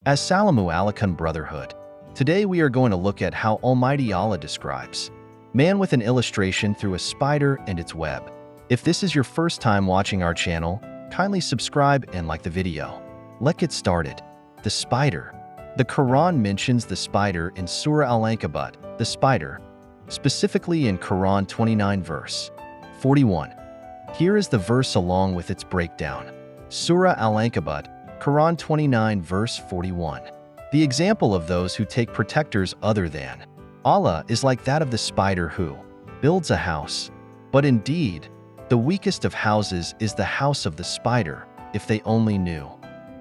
Assalamu alaikum brotherhood. Today we are going to look at how Almighty Allah describes man with an illustration through a spider and its web. If this is your first time watching our channel, kindly subscribe and like the video. Let's get started. The spider. The Quran mentions the spider in Surah Al-Ankabut, the spider, specifically in Quran 29 verse 41. Here is the verse along with its breakdown. Surah Al-Ankabut, Quran 29 verse 41. The example of those who take protectors other than Allah is like that of the spider who builds a house. But indeed, the weakest of houses is the house of the spider, if they only knew.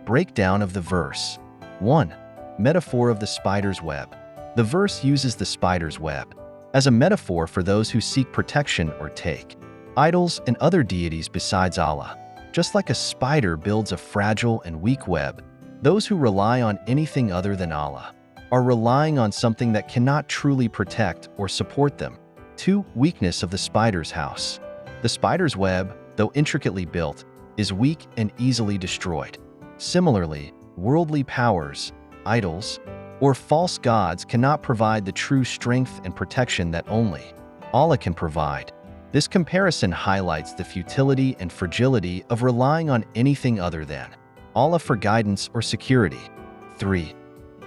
Breakdown of the verse. 1. Metaphor of the spider's web. The verse uses the spider's web as a metaphor for those who seek protection or take idols and other deities besides Allah. Just like a spider builds a fragile and weak web, those who rely on anything other than Allah are relying on something that cannot truly protect or support them. 2. Weakness of the spider's house. The spider's web, though intricately built, is weak and easily destroyed. Similarly, worldly powers, idols, or false gods cannot provide the true strength and protection that only Allah can provide. This comparison highlights the futility and fragility of relying on anything other than Allah for guidance or security. 3.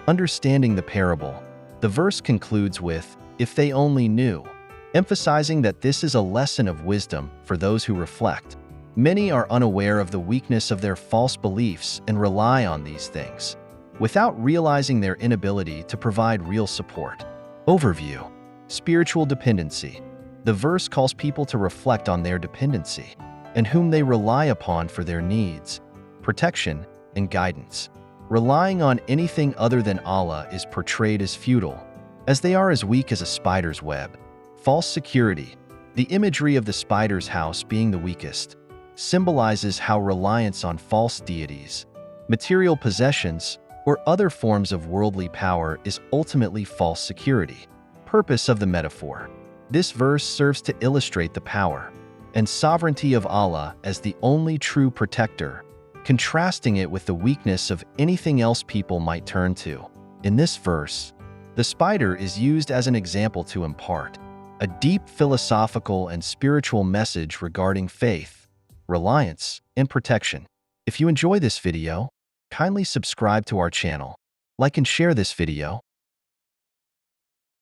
Understanding the parable. The verse concludes with, "If they only knew," emphasizing that this is a lesson of wisdom for those who reflect. Many are unaware of the weakness of their false beliefs and rely on these things, without realizing their inability to provide real support. Overview. Spiritual dependency. The verse calls people to reflect on their dependency and whom they rely upon for their needs, protection, and guidance. Relying on anything other than Allah is portrayed as futile, as they are as weak as a spider's web. False security. The imagery of the spider's house being the weakest symbolizes how reliance on false deities, material possessions, or other forms of worldly power is ultimately false security. Purpose of the metaphor. This verse serves to illustrate the power and sovereignty of Allah as the only true protector, contrasting it with the weakness of anything else people might turn to. In this verse, the spider is used as an example to impart a deep philosophical and spiritual message regarding faith, reliance, and protection. If you enjoy this video, kindly subscribe to our channel, like and share this video,